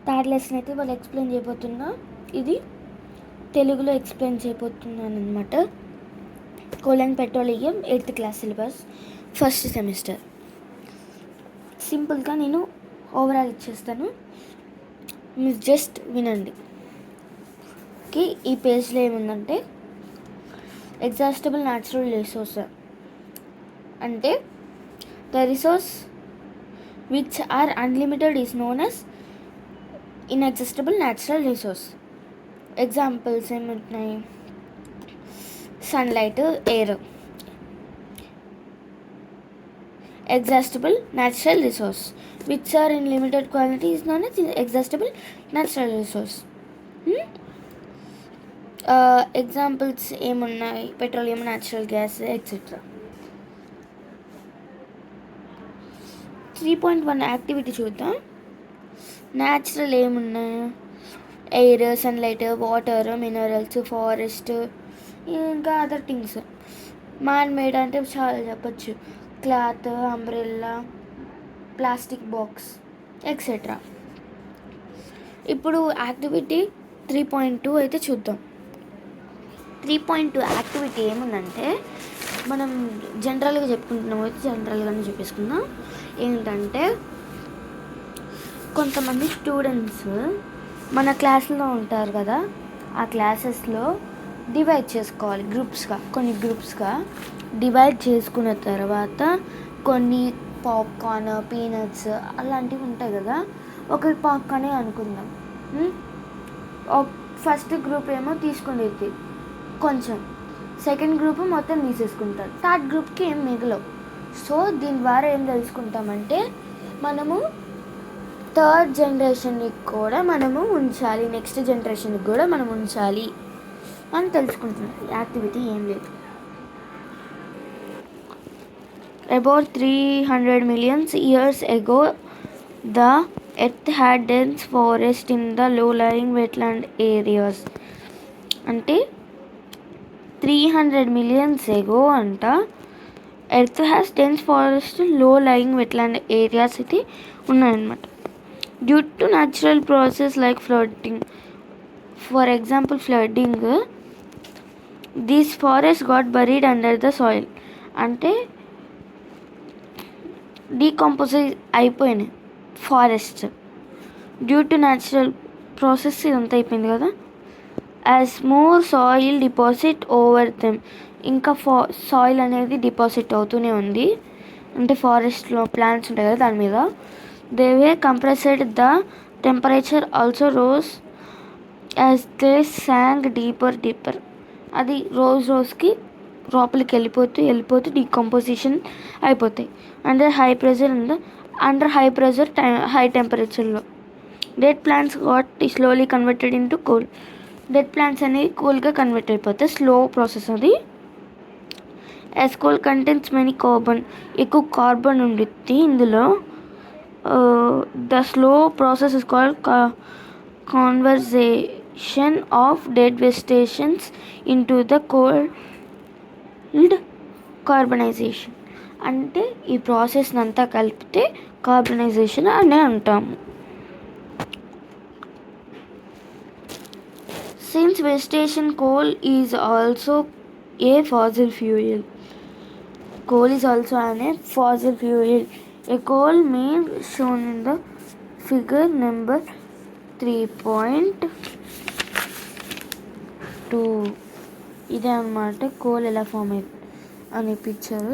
Third lesson అయితే వాళ్ళు explain చేయబోతున్నా. ఇది తెలుగులో ఎక్స్ప్లెయిన్ చేయబోతున్నాను అనమాట. Coal and petroleum 8th class syllabus first semester. సింపుల్గా నేను ఓవరాల్ ఇచ్చేస్తాను, మీరు జస్ట్ వినండి. ఈ పేజ్లో ఏముందంటే ఎగ్జాస్టబుల్ న్యాచురల్ రిసోర్స్ అంటే the resource which are unlimited is known as inexhaustible natural resource. Examples ఏముంటున్నాయి? Sunlight, air. Exhaustible natural resource which are in limited quantity is known as exhaustible natural resource. Examples ఏమున్నాయి? Petroleum, natural gas etcetera. 3.1 activity చూద్దాం. Natural ఏమున్నాయి? Air, sunlight, water, minerals, forest, ఇంకా other things. Man made అంటే చాలా చెప్పచ్చు, cloth, umbrella, plastic box etcetera. ఇప్పుడు activity 3.2 అయితే చూద్దాం. 3.2 యాక్టివిటీ ఏముందంటే మనం జనరల్గా చెప్పుకుంటున్నాం, అయితే జనరల్గానే చూపించుకుందాం. ఏంటంటే కొంతమంది స్టూడెంట్స్ మన క్లాసులో ఉంటారు కదా, ఆ క్లాసెస్లో డివైడ్ చేసుకోవాలి గ్రూప్స్గా. కొన్ని గ్రూప్స్గా డివైడ్ చేసుకున్న తర్వాత కొన్ని పాప్కార్న్, పీనట్స్ అలాంటివి ఉంటాయి కదా. ఒకరి పాప్కార్నే అనుకుందాం. ఫస్ట్ గ్రూప్ ఏమో తీసుకునేది కొంచెం, సెకండ్ గ్రూప్ మొత్తం తీసేసుకుంటారు, థర్డ్ గ్రూప్కి ఏం మిగలవు. సో దీని ద్వారా ఏం తెలుసుకుంటామంటే మనము థర్డ్ జనరేషన్కి కూడా మనము ఉంచాలి, నెక్స్ట్ జనరేషన్కి కూడా మనం ఉంచాలి అని తెలుసుకుంటున్నాం. యాక్టివిటీ ఏం లేదు. About 300 million years ago, the earth had dense forest in the low-lying wetland areas. అంటే 300 million ago అంట earth has dense forest, low lying wetland areas అయితే ఉన్నాయన్నమాట. Due to natural process like flooding, for example flooding, these forest got buried under the soil. అంటే decompose అయిపోయినాయి forest due to natural process. ఇదంతా అయిపోయింది కదా. As more soil deposit over them, ఇంకా soil అనేది deposit అవుతూనే ఉంది. అంటే ఫారెస్ట్లో ప్లాంట్స్ ఉంటాయి కదా దాని మీద. They were compressed, the temperature also rose as they శాంక్ deeper. అది రోజుకి లోపలికి వెళ్ళిపోతూ డీకంపోజిషన్ అయిపోతాయి. అండర్ హై ప్రెజర్ హై టెంపరేచర్లో dead plants got slowly converted into coal. Dead plants అనేవి కూల్గా కన్వర్ట్ అయిపోతాయి, స్లో ప్రాసెస్ అది. As coal contents many carbon, ఎక్కువ కార్బన్ ఉండిద్ది ఇందులో. The slow process is called conversation of dead vegetations into the cold carbonization. అంటే ఈ ప్రాసెస్ని అంతా కలిపితే కార్బనైజేషన్ అనే అంటాము. Since vegetation, coal is also a fossil fuel. Coal is also a fossil fuel. A coal may shown in the figure number 3.2. ఇదే అన్నమాట coal ఎలా ఫామ్ అనే picture.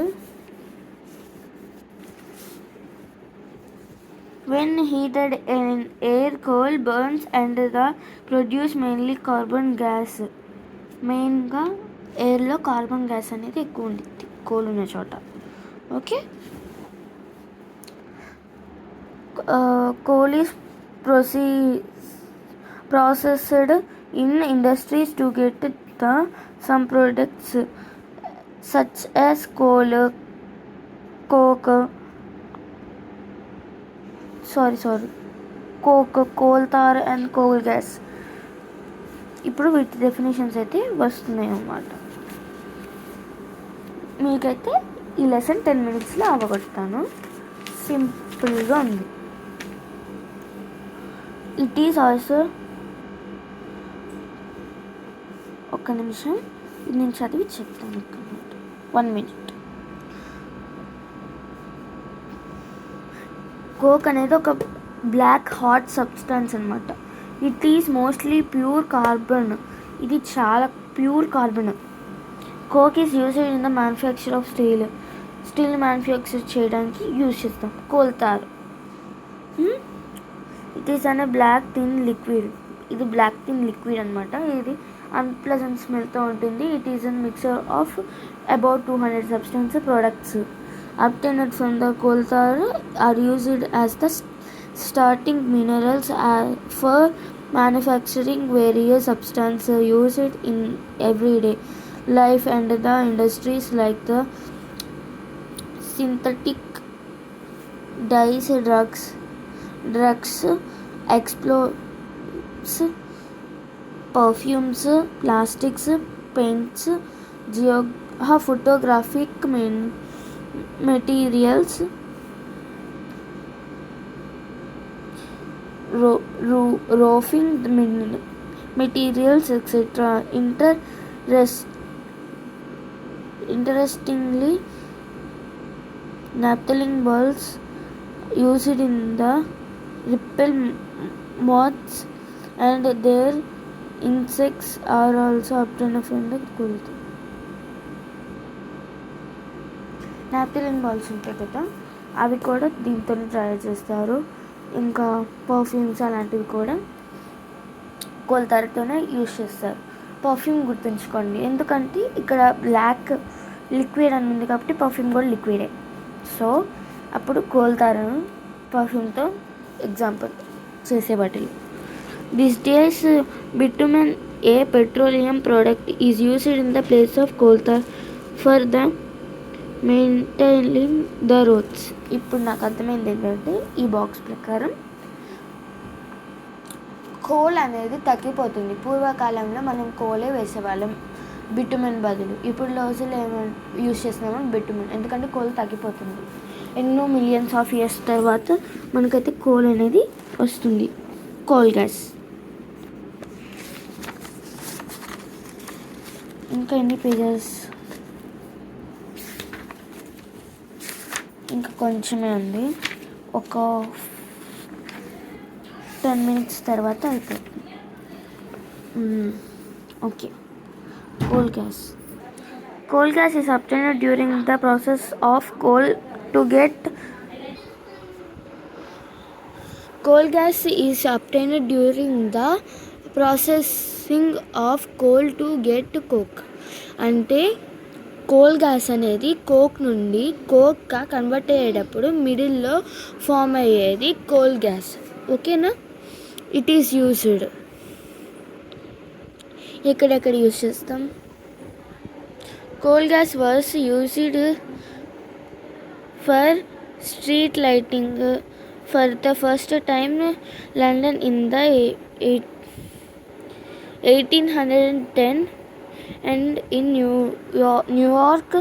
When heated in air, coal burns and the produce mainly carbon gas. మెయిన్గా ఎయిర్లో carbon gas అనేది ఎక్కువ ఉంటుంది coal ఉన్న చోట. Okay, coal is processed in industries to get the sum products such as coal, coke, coal tar and coal gas. ఇప్పుడు వీటి definitions అయితే వస్తున్నాయి అన్నమాట. మీకైతే ఈ లెసన్ 10 minutesలో అవగొడతాను. సింపుల్గా ఉంది. ఇట్ ఈస్ ఆల్సో, ఒక్క నిమిషం ఇది నేను చదివి చెప్తాను, 1 minute. కోక్ అనేది ఒక బ్లాక్ హాట్ సబ్స్టెన్స్ అనమాట. It is mostly pure carbon. ఇది చాలా pure carbon. Coke is used in the manufacture of steel. Steel manufacture చేయడానికి యూజ్ చేస్తాం కోల్తారు. ఇట్ ఈస్ అనే బ్లాక్ థిన్ లిక్విడ్. ఇది బ్లాక్ థిన్ లిక్విడ్ అనమాట. ఇది అన్ప్లెజెంట్ స్మెల్తో ఉంటుంది. It is an mixture of about 200 substance products obtained from the coal tar are used as the starting minerals for manufacturing various substances used in everyday life and the industries like the synthetic dyes, drugs, explosives, perfumes, plastics, paints, photographic materials, roofing materials, etc. Interestingly, naphthalene bulbs used in the repel moths and their insects are also obtained from the coal. Naphthalene balls ఉంటాయి కదా, అవి కూడా దీంతో తయారు చేస్తారు. ఇంకా perfumes అలాంటివి కూడా కోల్తారతోనే యూజ్ చేస్తారు. పర్ఫ్యూమ్ గుర్తుంచుకోండి, ఎందుకంటే ఇక్కడ బ్లాక్ లిక్విడ్ అని ఉంది కాబట్టి పర్ఫ్యూమ్ కూడా లిక్విడే. సో అప్పుడు కోల్తారను పర్ఫ్యూమ్తో ఎగ్జాంపుల్ చేసే వాటిలో. This days bitumen A petroleum product is used in the place of coal tar for the maintaining the roads. ఇప్పుడు నాకు అర్థమైంది ఏంటంటే ఈ బాక్స్ ప్రకారం కోల్ అనేది తగ్గిపోతుంది. పూర్వకాలంలో మనం కోలే వేసేవాళ్ళం బిటుమెన్ బదులు. ఇప్పుడు రోజులు ఏమైనా యూజ్ చేస్తున్నామని బిటుమెన్, ఎందుకంటే కోల్ తగ్గిపోతుంది. ఎన్నో మిలియన్స్ ఆఫ్ ఇయర్స్ తర్వాత మనకైతే కోల్ అనేది వస్తుంది, కోల్ గ్యాస్. ఇంకా ఎన్ని పేజెస్? ఇంకా కొంచెమే ఉంది, ఒక 10 minutes తర్వాత అయిపోతుంది. Okay. Coal gas. Coal gas is obtained during the process of coal to get coal gas is obtained during the processing of coal to get coke. అంటే కోల్ గ్యాస్ అనేది కోక్ నుండి కోక్గా convert అయ్యేటప్పుడు మిడిల్లో form అయ్యేది coal gas. ఓకేనా? It is used. ఎక్కడెక్కడ use చేస్తాం? Coal gas was used for street lighting for the first time London in the 1810 and in New York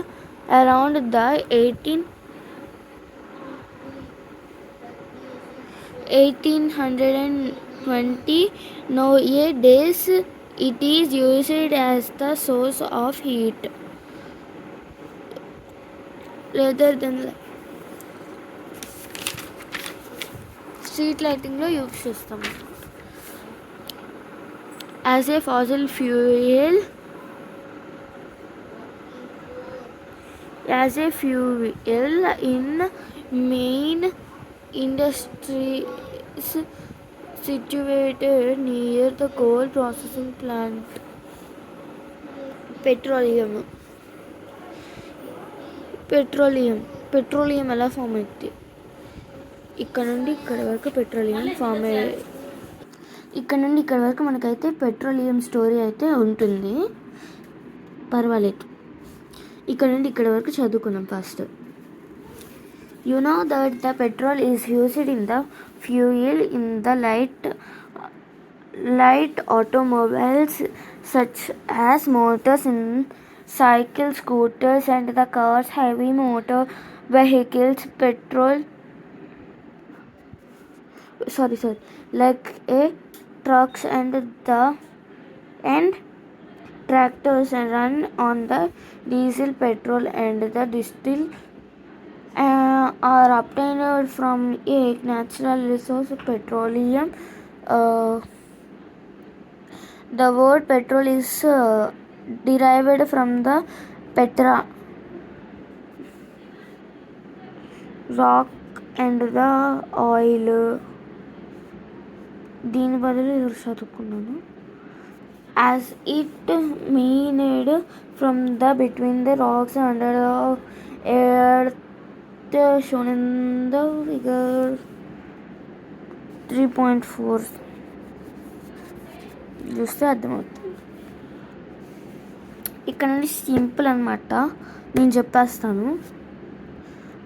around the 1820. Nowadays it is used as the source of heat rather than street lighting లో use చేస్తాం. As a fossil fuel in main industries situated near the coal processing plant. Petroleum ఎలా form అవుతుంది? ఇక్కడ నుండి ఇక్కడ వరకు petroleum form అయ్యేది. ఇక్కడ నుండి ఇక్కడ వరకు మనకైతే పెట్రోలియం స్టోరీ అయితే ఉంటుంది, పర్వాలేదు. ఇక్కడ నుండి ఇక్కడ వరకు చదువుకున్నాం first. You know that the petrol is used in the fuel in the light automobiles such as motors in cycles, scooters and the cars, heavy motor vehicles. like a trucks and tractors run on the diesel, petrol, and the distilled are obtained from a natural resource, petroleum. Uh, the word petrol is derived from the petra, rock, and the oil. దీని బదులు ఇది చదువుకున్నాను. As it meaned from the between the rocks under the earth shown in the figure 3.4 చూస్తే అర్థమవుతుంది. ఇక్కడ నుండి simple అనమాట, నేను చెప్పేస్తాను.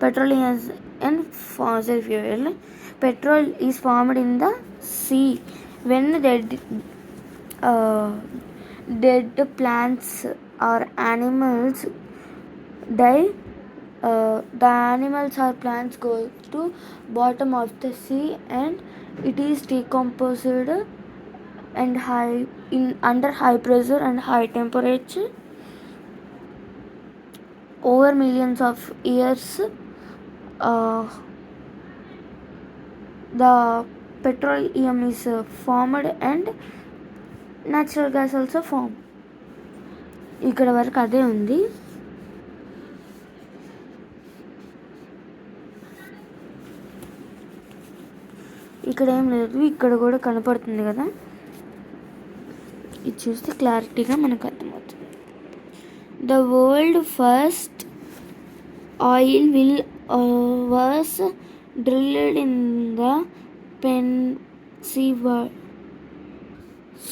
Petroleum is an fossil fuel. Petrol is formed in the sea when dead plants or animals die. The animals or plants go to bottom of the sea and it is decomposed and under high pressure and high temperature over millions of years. The petroleum is formed and natural gas also formed. ఇక్కడ వరకు అదే ఉంది. ఇక్కడ ఏం లేదు, ఇక్కడ కూడా కనపడుతుంది కదా, ఇది చూస్తే క్లారిటీగా మనకు అర్థమవుతుంది. The world first oil will was drilled in the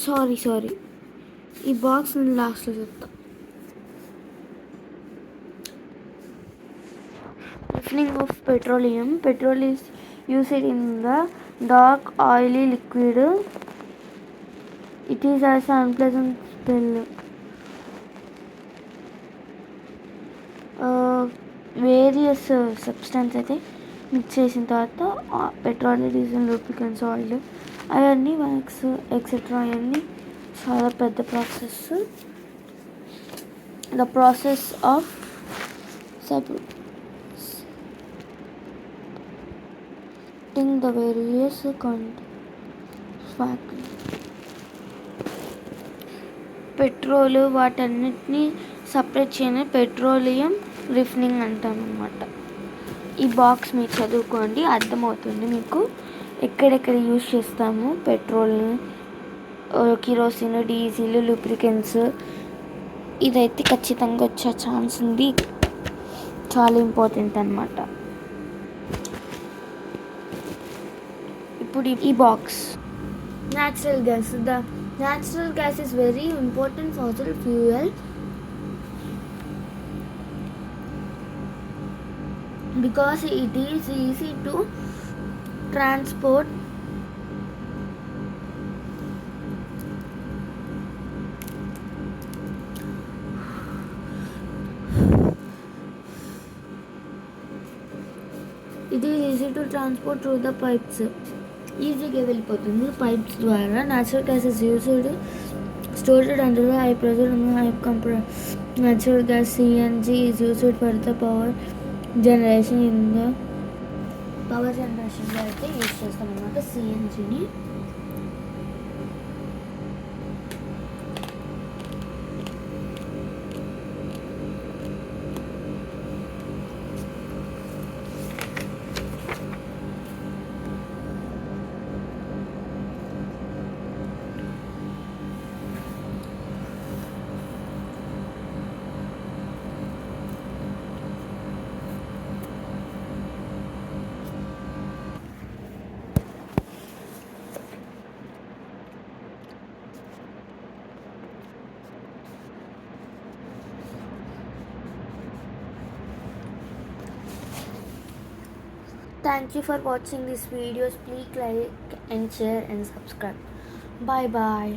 sorry ఈ బాక్స్ నేను లాస్ట్లో చెప్తా. Refining of petroleum. Petrol is used in the dark oily liquid. It is as an unpleasant smell. Various substance అయితే మిక్స్ చేసిన తర్వాత petrol, diesel, lubricants, oil అవన్నీ wax etcetera అవన్నీ చాలా పెద్ద process. The process of separating the various petrol వాటన్నిటిని separate చేయని petroleum refining అంటాం అన్నమాట. ఈ బాక్స్ మీరు చదువుకోండి, అర్థమవుతుంది మీకు ఎక్కడెక్కడ యూజ్ చేస్తాము పెట్రోల్ని, కిరోసిన్, డీజిల్, లూబ్రికెంట్స్. ఇదైతే ఖచ్చితంగా వచ్చే ఛాన్స్ ఉంది, చాలా ఇంపార్టెంట్ అన్నమాట. ఇప్పుడు ఈ box natural gas. The natural gas is very important fossil fuel because it is easy to transport. It is easy to transport through the pipes. ఈజీగా వెళ్ళిపోతుంది పైప్స్ ద్వారా. Natural gas is used stored under the high pressure high compress. Natural gas CNG is used for the power generation. In the power జనరేషన్లో అయితే use చేస్తాం అన్నమాట సిఎన్జిని. Thank you for watching these videos. Please like and share and subscribe. Bye bye.